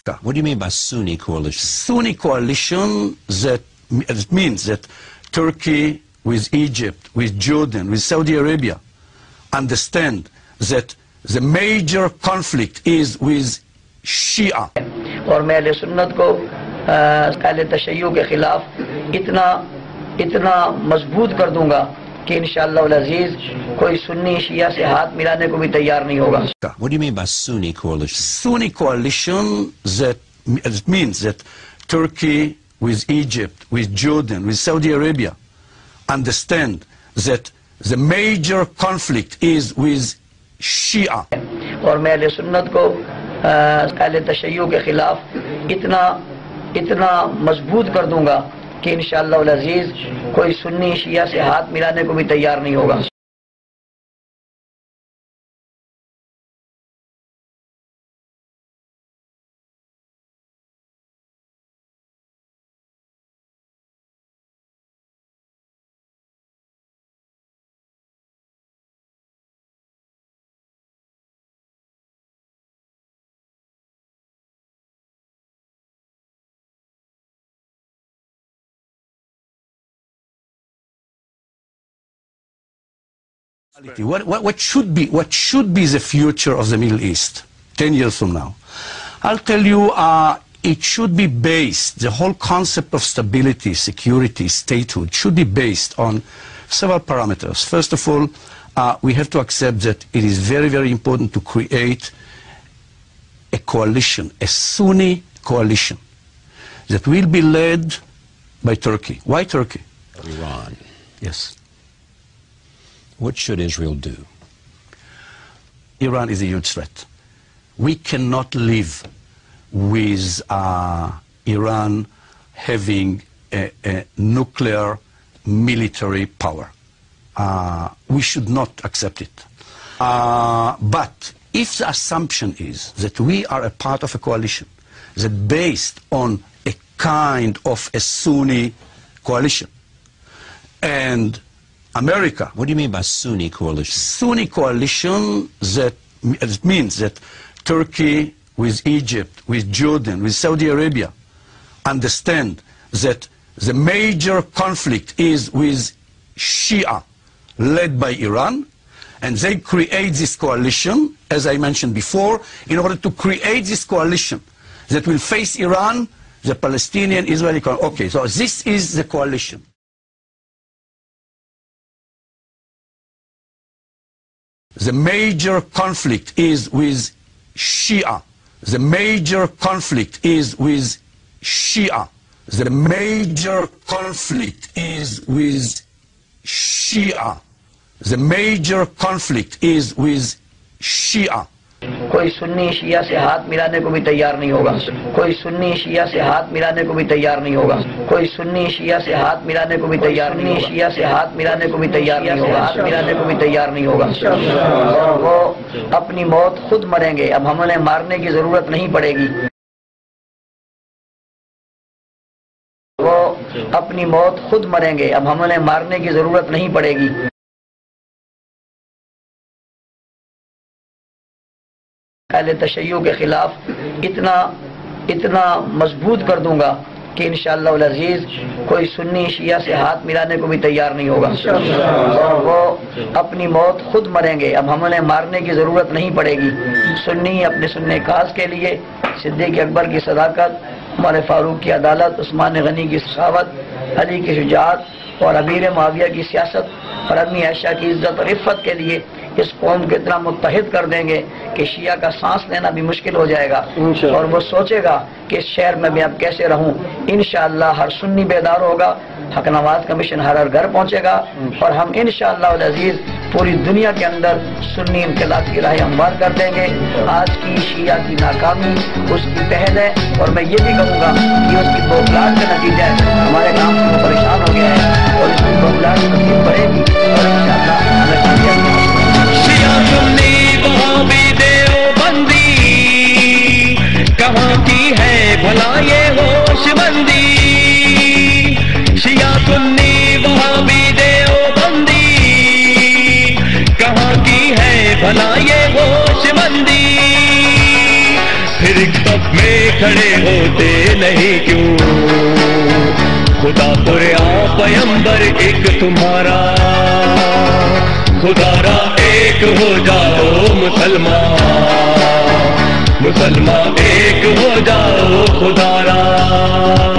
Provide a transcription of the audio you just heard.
What do you mean by Sunni coalition? Sunni coalition, it means that Turkey with Egypt, with Jordan, with Saudi Arabia understand that the major conflict is with Shia. اور میں اہل سنت کو اہل تشیع کے خلاف اتنا مضبوط کر دوں گا کہ انشاءاللہ العزیز کوئی سنی شیعہ سے ہاتھ ملانے کو بھی تیار نہیں ہوگا. What do you mean by Sunni coalition? Sunni coalition, it means that Turkey with Egypt, with Jordan, with Saudi Arabia understand that the major conflict is with Shia. اور میں اہل سنت کو اہل تشیع کے خلاف اتنا مضبوط کر دوں گا کہ انشاءاللہ العزیز کوئی سنی شیعہ سے ہاتھ ملانے کو بھی تیار نہیں ہوگا. What should be the future of the Middle East 10 years from now? I'll tell you, it should be based, the whole concept of stability, security, statehood should be based on several parameters. First of all, we have to accept that it is very, very important to create a coalition, a Sunni coalition that will be led by Turkey. Why Turkey? Iran. Yes. What should Israel do? Iran is a huge threat. We cannot live with Iran having a nuclear military power. We should not accept it. But if the assumption is that we are a part of a coalition that based on a kind of a Sunni coalition, and America. What do you mean by Sunni coalition? Sunni coalition, it means that Turkey with Egypt, with Jordan, with Saudi Arabia understand that the major conflict is with Shia led by Iran, and they create this coalition, as I mentioned before, in order to create this coalition that will face Iran, the Palestinian, Israeli coalition. Okay, so this is the coalition. The major conflict is with Shia. The major conflict is with Shia. The major conflict is with Shia. The major conflict is with Shia. کوئی سنی شیعہ سے ہاتھ ملانے کو بھی تیار نہیں ہوگا. کوئی سنی شیعہ سے ہاتھ ملانے کو بھی تیار نہیں ہوگا. کوئی سنی شیعہ سے ہاتھ ملانے کو بھی تیار نہیں. شیعہ سے ہاتھ ملانے کو بھی تیار نہیں ہوگا. ہاتھ ملانے کو بھی تیار نہیں ہوگا. وہ اپنی موت خود مریں گے. اب ہم انہیں مارنے کی ضرورت نہیں پڑے گی. وہ اپنی موت خود مریں گے. اب ہم انہیں مارنے کی ضرورت نہیں پڑے گی. اہل تشیع کے خلاف اتنا مضبوط کر دوں گا کہ انشاءاللہ العزیز کوئی سنی شیعہ سے ہاتھ ملانے کو بھی تیار نہیں ہوگا. وہ اپنی موت خود مریں گے. اب ہم انہیں مارنے کی ضرورت نہیں پڑے گی. سنی اپنے سننے کاز کے لیے صدیق اکبر کی صداقت، عمر فاروق کی عدالت، عثمان غنی کی سخاوت، علی کی شجاعت اور امیر معاویہ کی سیاست اور امی عائشہ کی عزت اور عفت کے لیے اس قوم کو اتنا متحد کر دیں گے کہ شیعہ کا سانس لینا بھی مشکل ہو جائے گا، اور وہ سوچے گا کہ اس شہر میں اب کیسے رہوں. انشاءاللہ ہر سنی بیدار ہوگا. حق نواز کا مشن ہر گھر پہنچے گا، اور ہم انشاءاللہ العزیز پوری دنیا کے اندر سنی انقلاب کی راہ ہموار کر دیں گے. آج کی شیعہ کی ناکامی اس کی پہل ہے، اور میں یہ بھی کہوں گا کہ اس کی بوکھلاہٹ کا نتیجہ ہے. ہمارے کام سے وہ پریشان ہو گیا ہے، اور اس کی بوکھلاہٹ مزید بڑھے گی، اور انشاءاللہ ہمیں کامیابی. شیعہ سنی وہابی دیوبندی کہاں کی ہے بھلا یہ ہوش مندی. شیعہ سنی وہابی دیوبندی کہاں کی ہے بھلا یہ ہوش مندی. پھر ایک میں کھڑے ہوتے نہیں کیوں؟ خدا قرآن پیمبر ایک تمہارا، خدا را ایک ہو جاؤ مسلمان، مسلمان ایک ہو جاؤ خدا را۔